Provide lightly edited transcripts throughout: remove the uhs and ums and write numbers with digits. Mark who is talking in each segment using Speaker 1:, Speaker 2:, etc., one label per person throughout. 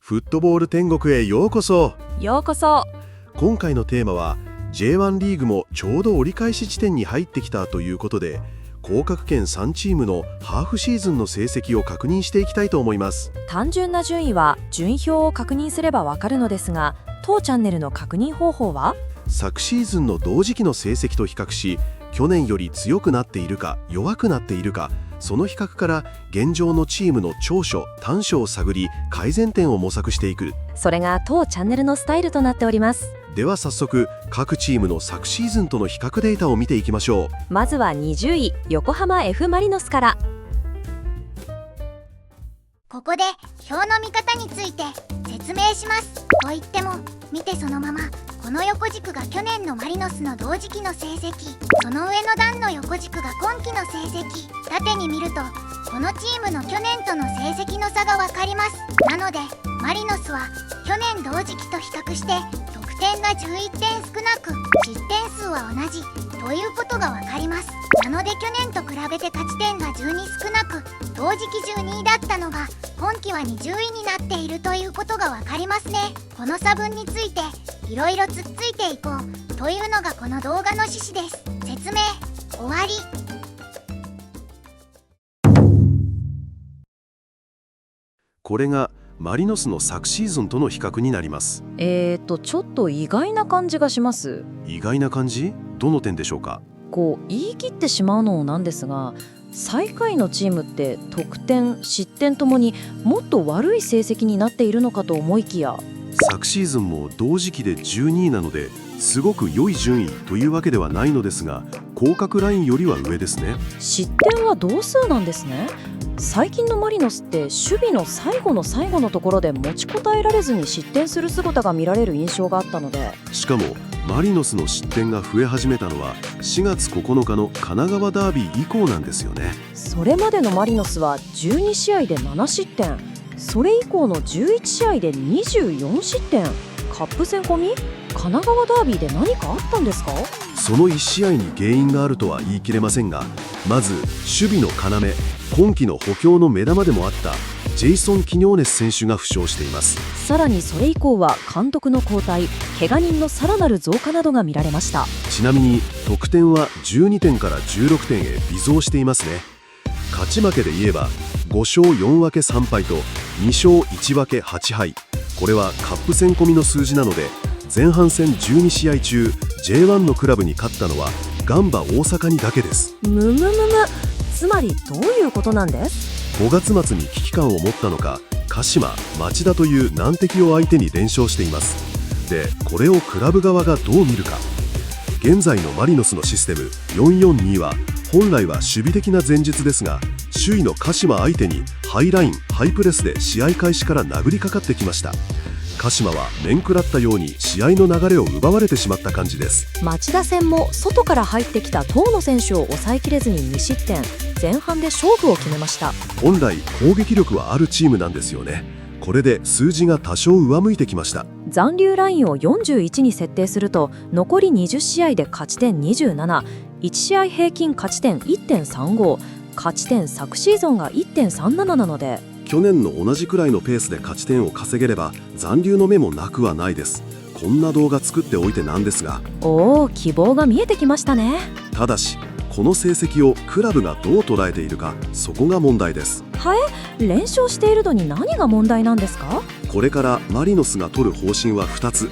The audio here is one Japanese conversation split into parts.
Speaker 1: フットボール天国へようこそ。
Speaker 2: ようこそ。
Speaker 1: 今回のテーマは J1 リーグもちょうど折り返し地点に入ってきたということで、降格圏3チームのハーフシーズンの成績を確認していきたいと思います。
Speaker 2: 単純な順位は順位表を確認すればわかるのですが、当チャンネルの確認方法は
Speaker 1: 昨シーズンの同時期の成績と比較し、去年より強くなっているか弱くなっているか、その比較から現状のチームの長所短所を探り、改善点を模索していく。
Speaker 2: それが当チャンネルのスタイルとなっております。
Speaker 1: では早速、各チームの昨シーズンとの比較データを見ていきましょう。
Speaker 2: まずは20位横浜 F マリノスから。
Speaker 3: ここで表の見方について説明します。と言っても見てそのまま、この横軸が去年のマリノスの同時期の成績、その上の段の横軸が今季の成績。縦に見るとこのチームの去年との成績の差が分かります。なのでマリノスは去年同時期と比較して得点が11点少なく失点数は同じということが分かります。なので去年と比べて勝ち点が12少なく、同時期12位だったのが今季は20位になっているということが分かりますね。この差分についていろいろつっついていこうというのがこの動画の趣旨です。説明終わり。
Speaker 1: これがマリノスの昨シーズンとの比較になります。
Speaker 2: ちょっと意外な感じがします。
Speaker 1: 意外な感じ？どの点でしょうか？
Speaker 2: 言い切ってしまうのなんですが、最下位のチームって得点失点ともにもっと悪い成績になっているのかと思いきや、
Speaker 1: 昨シーズンも同時期で12位なのですごく良い順位というわけではないのですが、降格ラインよりは上ですね。
Speaker 2: 失点は同数なんですね。最近のマリノスって守備の最後の最後のところで持ちこたえられずに失点する姿が見られる印象があったので、
Speaker 1: しかもマリノスの失点が増え始めたのは4月9日の神奈川ダービー以降なんですよね。
Speaker 2: それまでのマリノスは12試合で7失点、それ以降の11試合で24失点。カップ戦込み神奈川ダービーで何かあったんですか？
Speaker 1: その1試合に原因があるとは言い切れませんが、まず守備の要、今季の補強の目玉でもあったジェイソン・キニョーネス選手が負傷しています。
Speaker 2: さらにそれ以降は監督の交代、怪我人のさらなる増加などが見られました。
Speaker 1: ちなみに得点は12点から16点へ微増していますね。勝ち負けで言えば5勝4分け3敗と2勝1分け8敗。これはカップ戦込みの数字なので、前半戦12試合中 J1 のクラブに勝ったのはガンバ大阪にだけです。
Speaker 2: つまりどういうことなんです？
Speaker 1: 5月末に危機感を持ったのか、鹿島、町田という難敵を相手に連勝しています。で、これをクラブ側がどう見るか。現在のマリノスのシステム 442 は本来は守備的な戦術ですが、首位の鹿島相手にハイライン、ハイプレスで試合開始から殴りかかってきました。鹿島は面食らったように試合の流れを奪われてしまった感じです。
Speaker 2: 町田戦も外から入ってきた遠野選手を抑えきれずに2失点、前半で勝負を決めました。
Speaker 1: 本来攻撃力はあるチームなんですよね。これで数字が多少上向いてきました。
Speaker 2: 残留ラインを41に設定すると、残り20試合で勝ち点27、1試合平均勝ち点 1.35、勝ち点昨シーズンが 1.37 なので、
Speaker 1: 去年の同じくらいのペースで勝ち点を稼げれば残留の目もなくはないです。こんな動画作っておいてなんですが、
Speaker 2: 希望が見えてきましたね。
Speaker 1: ただしこの成績をクラブがどう捉えているか、そこが問題です。
Speaker 2: 連勝しているのに何が問題なんですか？
Speaker 1: これからマリノスが取る方針は2つ。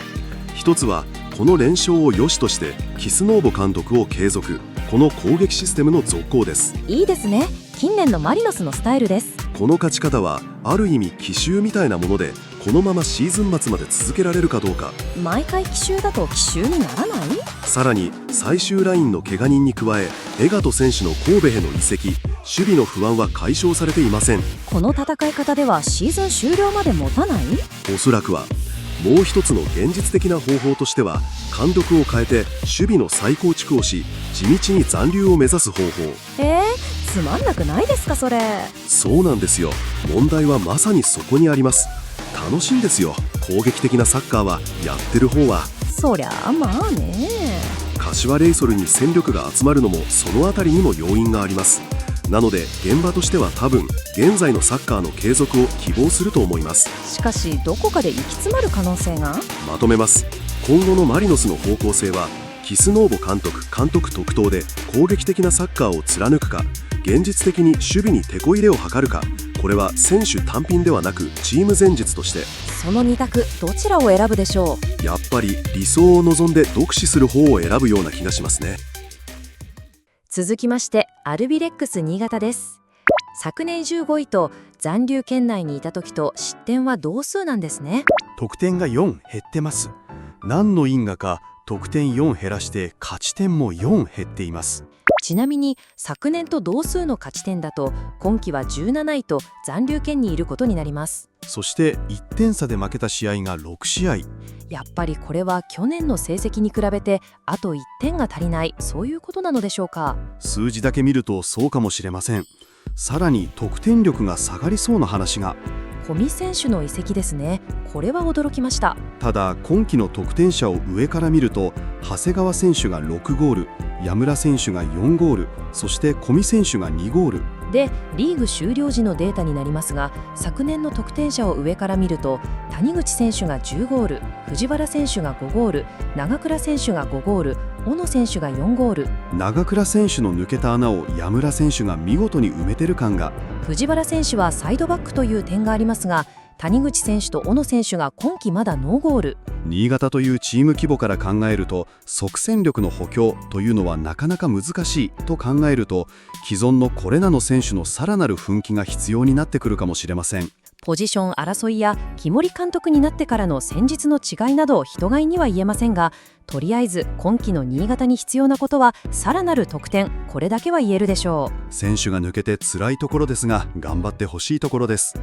Speaker 1: 1つはこの連勝を良しとしてキスノーボ監督を継続、この攻撃システムの続行です。
Speaker 2: いいですね。近年のマリノスのスタイルです。
Speaker 1: この勝ち方はある意味奇襲みたいなもので、このままシーズン末まで続けられるかどうか。
Speaker 2: 毎回奇襲だと奇襲にならない？
Speaker 1: さらに最終ラインの怪我人に加え、エガト選手の神戸への移籍、守備の不安は解消されていません。
Speaker 2: この戦い方ではシーズン終了まで持たない？
Speaker 1: おそらくは。もう一つの現実的な方法としては、監督を変えて守備の再構築をし、地道に残留を目指す方法。
Speaker 2: つまんなくないですかそれ？
Speaker 1: そうなんですよ。問題はまさにそこにあります。楽しいんですよ、攻撃的なサッカーは。やってる方は。
Speaker 2: そりゃまあね。
Speaker 1: 柏レイソルに戦力が集まるのもそのあたりにも要因があります。なので現場としては多分現在のサッカーの継続を希望すると思います。
Speaker 2: しかしどこかで行き詰まる可能性が。
Speaker 1: まとめます。今後のマリノスの方向性はキスノーボ監督続投で攻撃的なサッカーを貫くか、現実的に守備にテこ入れを図るか、これは選手単品ではなくチーム戦術として、
Speaker 2: その2択どちらを選ぶでしょう。
Speaker 1: やっぱり理想を望んで独視する方を選ぶような気がしますね。
Speaker 2: 続きましてアルビレックス新潟です。昨年15位と残留圏内にいた時と失点は同数なんですね。
Speaker 4: 得点が4減ってます。何の因果か得点4減らして勝ち点も4減っています。
Speaker 2: ちなみに昨年と同数の勝ち点だと今季は17位と残留圏にいることになります。
Speaker 4: そして1点差で負けた試合が6試合。
Speaker 2: やっぱりこれは去年の成績に比べてあと1点が足りない、そういうことなのでしょうか。
Speaker 4: 数字だけ見るとそうかもしれません。さらに得点力が下がりそうな話が。
Speaker 2: 小見選手の移籍ですね。これは驚きました。
Speaker 4: ただ今季の得点者を上から見ると長谷川選手が6ゴール、矢村選手が4ゴール、そして小見選手が2ゴール
Speaker 2: で、リーグ終了時のデータになりますが、昨年の得点者を上から見ると谷口選手が10ゴール、藤原選手が5ゴール、長倉選手が5ゴール、小野選手が4ゴール。
Speaker 4: 長倉選手の抜けた穴を矢村選手が見事に埋めてる感が。
Speaker 2: 藤原選手はサイドバックという点がありますが、谷口選手と小野選手が今季まだノーゴール。
Speaker 4: 新潟というチーム規模から考えると即戦力の補強というのはなかなか難しいと考えると、既存のこれらの選手のさらなる奮起が必要になってくるかもしれません。
Speaker 2: ポジション争いや木森監督になってからの戦術の違いなど人買いには言えませんが、とりあえず今季の新潟に必要なことはさらなる得点、これだけは言えるでしょう。
Speaker 4: 選手が抜けて辛いところですが頑張ってほしいところです。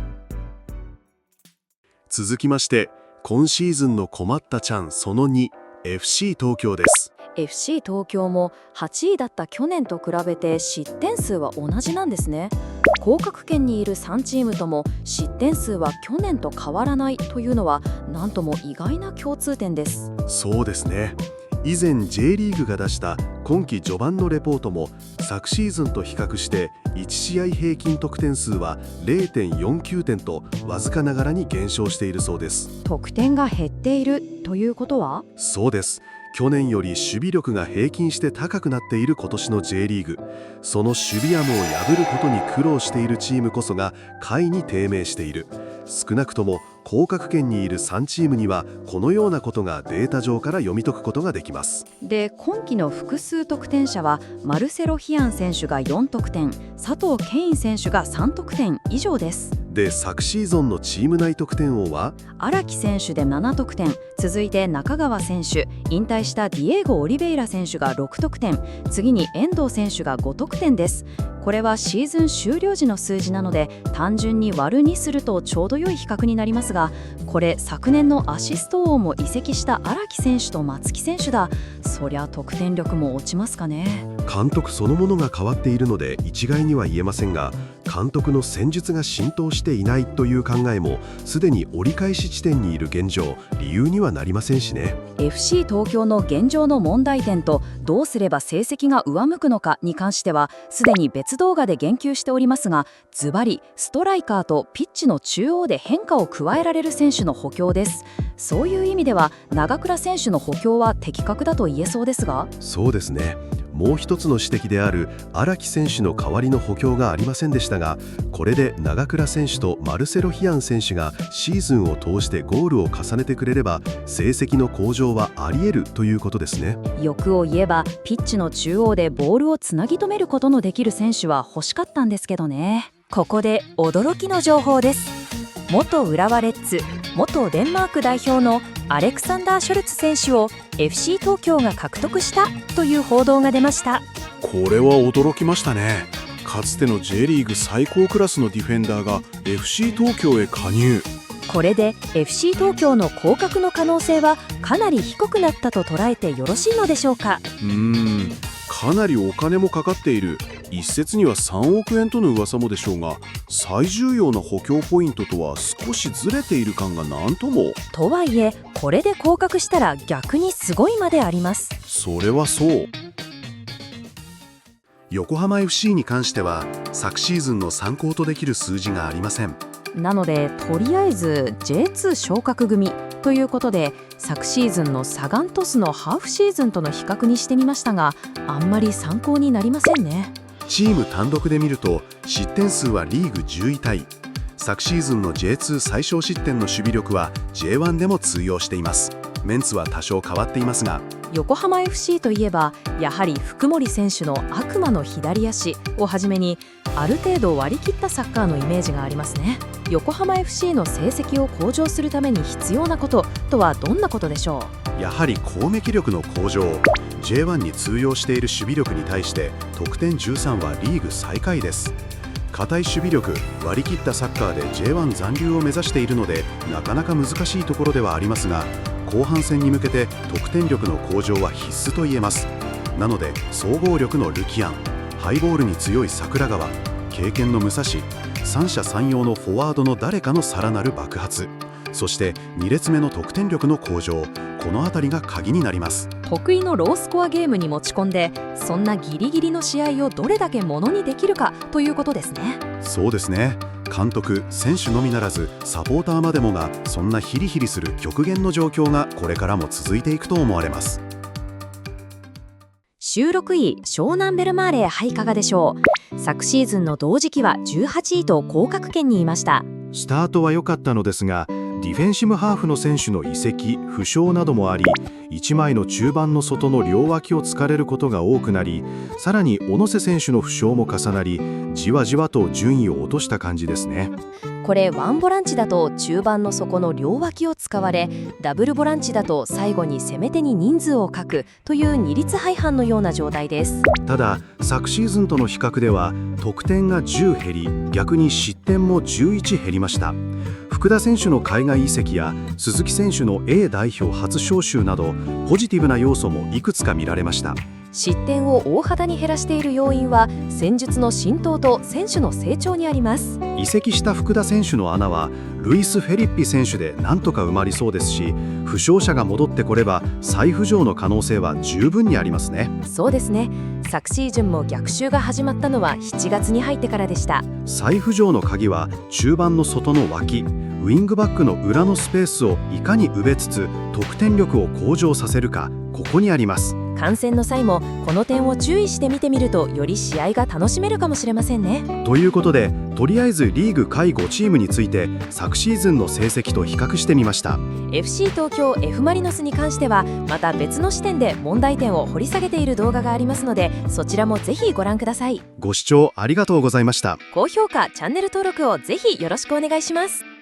Speaker 1: 続きまして今シーズンの困ったチャンその2、 FC 東京です。
Speaker 2: FC 東京も8位だった去年と比べて失点数は同じなんですね。降格圏にいる3チームとも失点数は去年と変わらないというのはなんとも意外な共通点です。
Speaker 1: そうですね。以前 J リーグが出した今季序盤のレポートも昨シーズンと比較して1試合平均得点数は 0.49 点とわずかながらに減少しているそうです。
Speaker 2: 得点が減っているということは？
Speaker 1: そうです。去年より守備力が平均して高くなっている今年の J リーグ、その守備網を破ることに苦労しているチームこそが下位に低迷している。少なくとも降格圏にいる3チームにはこのようなことがデータ上から読み解くことができます。
Speaker 2: で、今季の複数得点者はマルセロ・ヒアン選手が4得点、佐藤ケイン選手が3得点以上です。
Speaker 1: で、昨シーズンのチーム内得点王は
Speaker 2: 荒木選手で7得点、続いて中川選手、引退したディエゴ・オリベイラ選手が6得点、次に遠藤選手が5得点です。これはシーズン終了時の数字なので単純に割る2するとちょうど良い比較になりますが、これ昨年のアシスト王も移籍した荒木選手と松木選手だ。そりゃ得点力も落ちますかね。
Speaker 1: 監督そのものが変わっているので一概には言えませんが、監督の戦術が浸透していないという考えもすでに折り返し地点にいる現状、理由にはなりませんしね。
Speaker 2: FC 東京の現状の問題点とどうすれば成績が上向くのかに関してはすでに別動画で言及しておりますが、ズバリストライカーとピッチの中央で変化を加えられる選手の補強です。そういう意味では長倉選手の補強は的確だと言えそうですが。
Speaker 1: そうですね。もう一つの指摘である荒木選手の代わりの補強がありませんでしたが、これで長倉選手とマルセロ・ヒアン選手がシーズンを通してゴールを重ねてくれれば成績の向上はあり得るということですね。
Speaker 2: 欲を言えばピッチの中央でボールをつなぎ止めることのできる選手は欲しかったんですけどね。ここで驚きの情報です。元浦和レッズ、元デンマーク代表のアレクサンダー・ショルツ選手を FC 東京が獲得したという報道が出ました。
Speaker 5: これは驚きましたね。かつての J リーグ最高クラスのディフェンダーが FC 東京へ加入。
Speaker 2: これで FC 東京の降格の可能性はかなり低くなったと捉えてよろしいのでしょうか。
Speaker 5: かなりお金もかかっている。一説には3億円との噂もでしょうが、最重要な補強ポイントとは少しずれている感がなんとも。
Speaker 2: とはいえこれで降格したら逆にすごいまであります。
Speaker 5: それはそう。
Speaker 1: 横浜 FC に関しては昨シーズンの参考とできる数字がありません。
Speaker 2: なのでとりあえず J2 昇格組ということで昨シーズンのサガン鳥栖のハーフシーズンとの比較にしてみましたが、あんまり参考になりませんね。
Speaker 1: チーム単独で見ると失点数はリーグ10位タイ。昨シーズンの J2 最小失点の守備力は J1 でも通用しています。メンツは多少変わっていますが、
Speaker 2: 横浜 FC といえばやはり福森選手の悪魔の左足をはじめにある程度割り切ったサッカーのイメージがありますね。横浜 FC の成績を向上するために必要なこととはどんなことでしょ
Speaker 1: やはり攻撃力の向上。 J1 に通用している守備力に対して得点13はリーグ最下位です。堅い守備力、割り切ったサッカーで J1 残留を目指しているのでなかなか難しいところではありますが、後半戦に向けて得点力の向上は必須と言えます。なので総合力のルキアン、ハイボールに強い桜川、経験の武蔵、三者三様のフォワードの誰かのさらなる爆発、そして2列目の得点力の向上、この辺りが鍵になります。
Speaker 2: う。得意のロースコアゲームに持ち込んでそんなギリギリの試合をどれだけものにできるかということですね。
Speaker 1: そうですね。監督、選手のみならずサポーターまでもがそんなヒリヒリする極限の状況がこれからも続いていくと思われます。
Speaker 2: 週6位湘南ベルマーレはいかがでしょう。昨シーズンの同時期は18位と降格圏にいました。
Speaker 6: スタートは良かったのですが、ディフェンシブハーフの選手の移籍、負傷などもあり、1枚の中盤の外の両脇を突かれることが多くなり、さらに小野瀬選手の負傷も重なり、じわじわと順位を落とした感じですね。
Speaker 2: これワンボランチだと中盤の底の両脇を使われ、ダブルボランチだと最後に攻め手に人数を欠くという二律背反のような状態です。
Speaker 6: ただ、昨シーズンとの比較では得点が10減り、逆に失点も11減りました。福田選手の海外移籍や鈴木選手の A 代表初招集などポジティブな要素もいくつか見られました。
Speaker 2: 失点を大幅に減らしている要因は戦術の浸透と選手の成長にあります。
Speaker 6: 移籍した福田選手の穴はルイス・フェリッピ選手でなんとか埋まりそうですし、負傷者が戻ってこれば再浮上の可能性は十分にありますね。
Speaker 2: そうですね。昨シーズンも逆襲が始まったのは7月に入ってからでした。
Speaker 6: 再浮上の鍵は中盤の外の脇、ウィングバックの裏のスペースをいかに埋めつつ得点力を向上させるか、ここにあります。
Speaker 2: 観戦の際もこの点を注意して見てみるとより試合が楽しめるかもしれませんね。
Speaker 6: ということで、とりあえずリーグ下位5チームについて昨シーズンの成績と比較してみました。
Speaker 2: FC 東京 F マリノスに関してはまた別の視点で問題点を掘り下げている動画がありますので、そちらもぜひご覧ください。
Speaker 6: ご視聴ありがとうございました。
Speaker 2: 高評価、チャンネル登録をぜひよろしくお願いします。